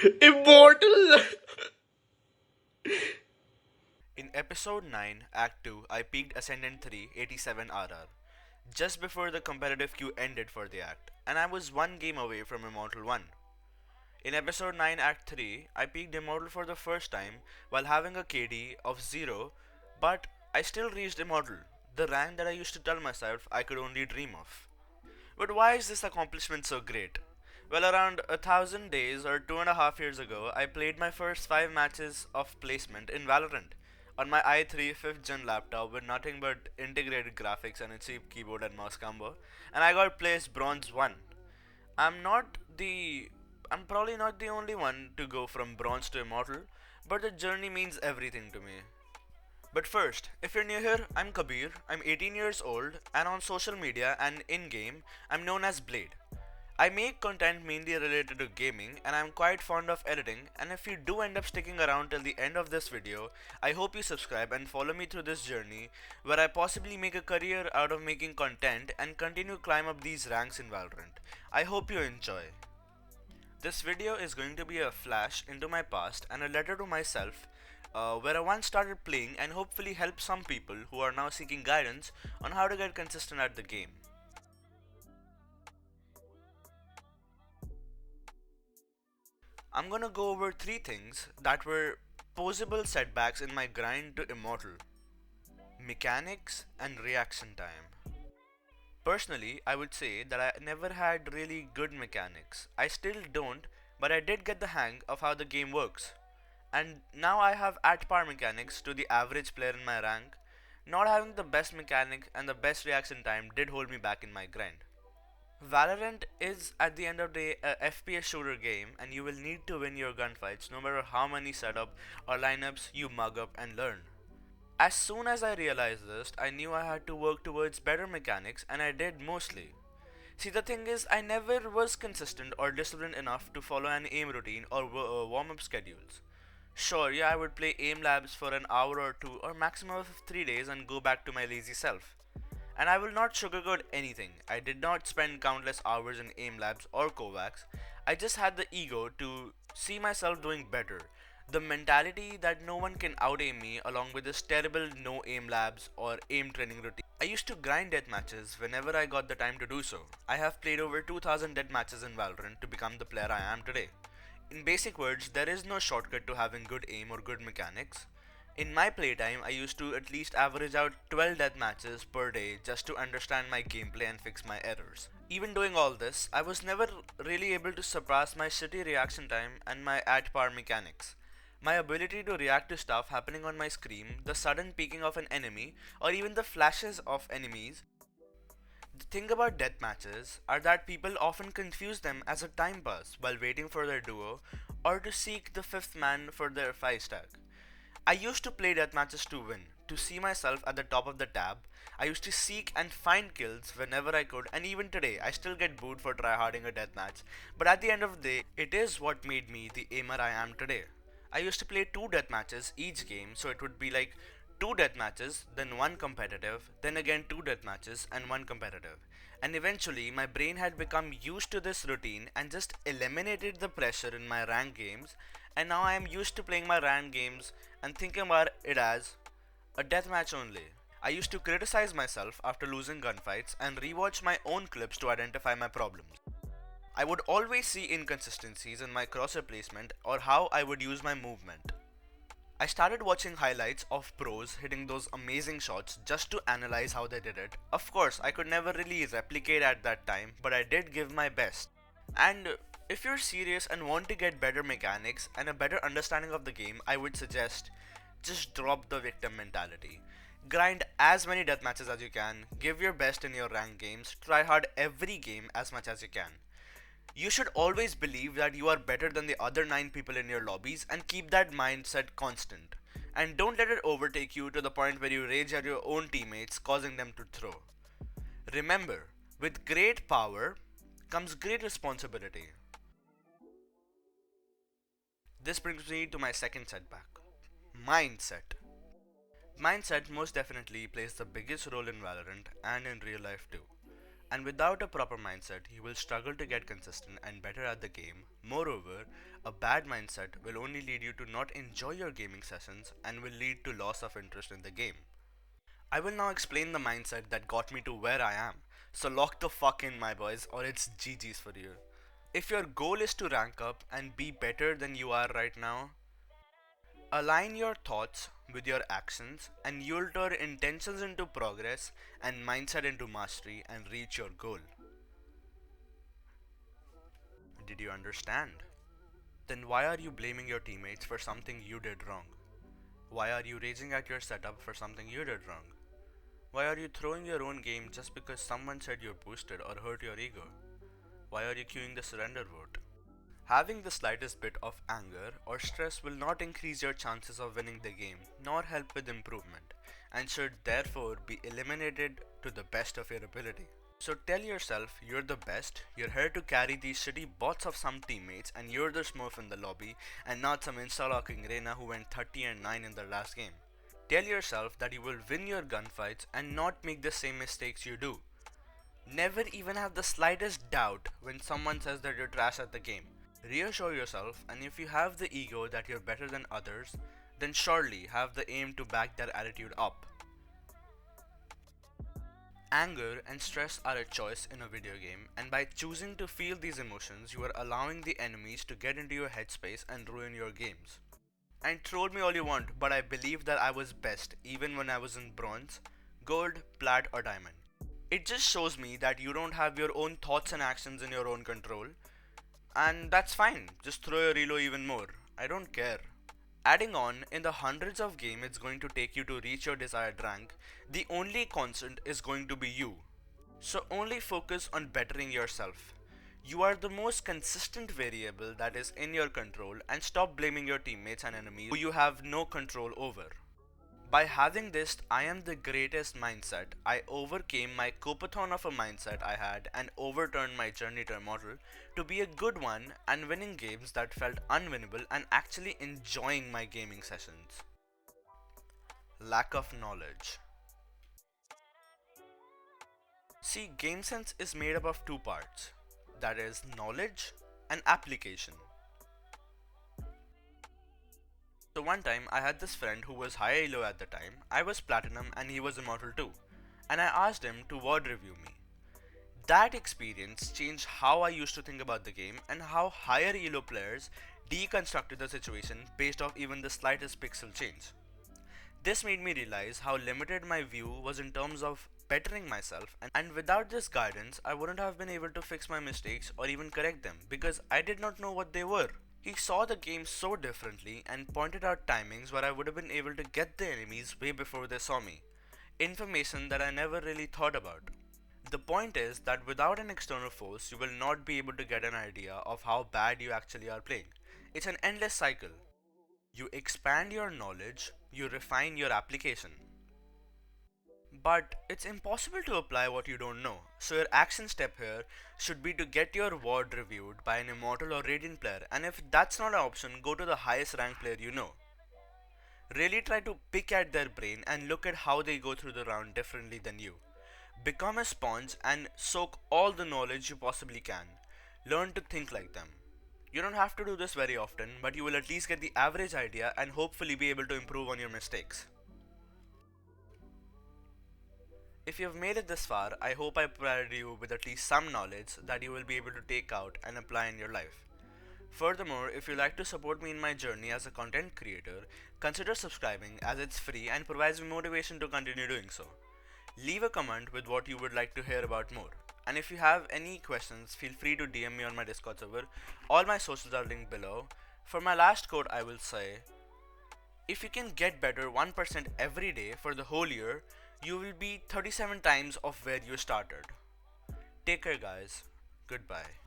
Immortal! In episode 9, Act 2, I peaked Ascendant 3, 87 RR, just before the competitive queue ended for the act, and I was one game away from Immortal 1. In episode 9, Act 3, I peaked Immortal for the first time while having a KD of 0, but I still reached Immortal, the rank that I used to tell myself I could only dream of. But why is this accomplishment so great? Well, around 1,000 days or 2.5 years ago, I played my first 5 matches of placement in Valorant on my i3 5th gen laptop with nothing but integrated graphics and a cheap keyboard and mouse combo, and I got placed bronze 1. I'm not the I'm probably not the only one to go from bronze to immortal, but the journey means everything to me. But first, if you're new here, I'm Kabir, I'm 18 years old, and on social media and in game, I'm known as Blade. I make content mainly related to gaming, and I'm quite fond of editing. And if you do end up sticking around till the end of this video, I hope you subscribe and follow me through this journey where I possibly make a career out of making content and continue to climb up these ranks in Valorant. I hope you enjoy. This video is going to be a flash into my past and a letter to myself, where I once started playing and hopefully help some people who are now seeking guidance on how to get consistent at the game. I'm gonna go over 3 things that were posable setbacks in my grind to Immortal: mechanics and reaction time. Personally, I would say that I never had really good mechanics. I still don't, but I did get the hang of how the game works. And now I have at par mechanics to the average player in my rank. Not having the best mechanic and the best reaction time did hold me back in my grind. Valorant is at the end of the day a FPS shooter game, and you will need to win your gunfights no matter how many setup or lineups you mug up and learn. As soon as I realized this, I knew I had to work towards better mechanics, and I did mostly. See, the thing is, I never was consistent or disciplined enough to follow an aim routine or warm up schedules. Sure, yeah, I would play aim labs for an hour or two, or maximum of 3 days, and go back to my lazy self. And I will not sugarcoat anything. I did not spend countless hours in aim labs or Kovacs. I just had the ego to see myself doing better. The mentality that no one can out aim me, along with this terrible no aim labs or aim training routine. I used to grind death matches whenever I got the time to do so. I have played over 2000 death matches in Valorant to become the player I am today. In basic words, there is no shortcut to having good aim or good mechanics. In my playtime, I used to at least average out 12 death matches per day just to understand my gameplay and fix my errors. Even doing all this, I was never really able to surpass my shitty reaction time and my at par mechanics. My ability to react to stuff happening on my screen, the sudden peeking of an enemy, or even the flashes of enemies. The thing about death matches are that people often confuse them as a time pass while waiting for their duo or to seek the fifth man for their 5 stack. I used to play death matches to win, to see myself at the top of the tab. I used to seek and find kills whenever I could, and even today, I still get booed for tryharding a death match. But at the end of the day, it is what made me the aimer I am today. I used to play 2 death matches each game, so it would be like 2 death matches, then 1 competitive, then again 2 death matches, and 1 competitive. And eventually, my brain had become used to this routine and just eliminated the pressure in my ranked games, and now I am used to playing my ranked games and thinking about it as a deathmatch only. I used to criticize myself after losing gunfights and rewatch my own clips to identify my problems. I would always see inconsistencies in my crosshair placement or how I would use my movement. I started watching highlights of pros hitting those amazing shots just to analyze how they did it. Of course, I could never really replicate at that time, but I did give my best. And if you're serious and want to get better mechanics and a better understanding of the game, I would suggest just drop the victim mentality. Grind as many death matches as you can, give your best in your ranked games, try hard every game as much as you can. You should always believe that you are better than the other 9 people in your lobbies and keep that mindset constant. And don't let it overtake you to the point where you rage at your own teammates, causing them to throw. Remember, with great power comes great responsibility. This brings me to my second setback: mindset. Mindset most definitely plays the biggest role in Valorant and in real life too. And without a proper mindset, you will struggle to get consistent and better at the game. Moreover, a bad mindset will only lead you to not enjoy your gaming sessions and will lead to loss of interest in the game. I will now explain the mindset that got me to where I am. So lock the fuck in, my boys, or it's GG's for you. If your goal is to rank up and be better than you are right now, align your thoughts with your actions and you'll turn intentions into progress and mindset into mastery and reach your goal. Did you understand? Then why are you blaming your teammates for something you did wrong? Why are you raging at your setup for something you did wrong? Why are you throwing your own game just because someone said you're boosted or hurt your ego? Why are you queuing the surrender vote? Having the slightest bit of anger or stress will not increase your chances of winning the game nor help with improvement and should therefore be eliminated to the best of your ability. So tell yourself you're the best, you're here to carry these shitty bots of some teammates and you're the smurf in the lobby and not some insta-locking Reyna who went 30 and 9 in their last game. Tell yourself that you will win your gunfights and not make the same mistakes you do. Never even have the slightest doubt when someone says that you're trash at the game. Reassure yourself, and if you have the ego that you're better than others, then surely have the aim to back that attitude up. Anger and stress are a choice in a video game, and by choosing to feel these emotions, you are allowing the enemies to get into your headspace and ruin your games. And troll me all you want, but I believe that I was best even when I was in bronze, gold, plat, or diamond. It just shows me that you don't have your own thoughts and actions in your own control, and that's fine. Just throw your elo even more. I don't care. Adding on, in the hundreds of games it's going to take you to reach your desired rank, the only constant is going to be you. So only focus on bettering yourself. You are the most consistent variable that is in your control and stop blaming your teammates and enemies who you have no control over. By having this I am the greatest mindset, I overcame my copathon of a mindset I had and overturned my journey to Immortal to be a good one and winning games that felt unwinnable and actually enjoying my gaming sessions. Lack of knowledge. See, game sense is made up of two parts, that is, knowledge and application. So one time I had this friend who was high elo at the time, I was platinum and he was immortal too, and I asked him to word review me. That experience changed how I used to think about the game and how higher elo players deconstructed the situation based off even the slightest pixel change. This made me realize how limited my view was in terms of bettering myself, and without this guidance I wouldn't have been able to fix my mistakes or even correct them because I did not know what they were. He saw the game so differently and pointed out timings where I would have been able to get the enemies way before they saw me. Information that I never really thought about. The point is that without an external force, you will not be able to get an idea of how bad you actually are playing. It's an endless cycle. You expand your knowledge, you refine your application. But it's impossible to apply what you don't know, so your action step here should be to get your ward reviewed by an Immortal or Radiant player, and if that's not an option, go to the highest rank player you know. Really try to pick at their brain and look at how they go through the round differently than you. Become a sponge and soak all the knowledge you possibly can. Learn to think like them. You don't have to do this very often, but you will at least get the average idea and hopefully be able to improve on your mistakes. If you have made it this far, I hope I provided you with at least some knowledge that you will be able to take out and apply in your life. Furthermore, if you like to support me in my journey as a content creator, consider subscribing as it's free and provides me motivation to continue doing so. Leave a comment with what you would like to hear about more. And if you have any questions, feel free to DM me on my Discord server. All my socials are linked below. For my last quote, I will say, if you can get better 1% every day for the whole year, you will be 37 times of where you started. Take care, guys. Goodbye.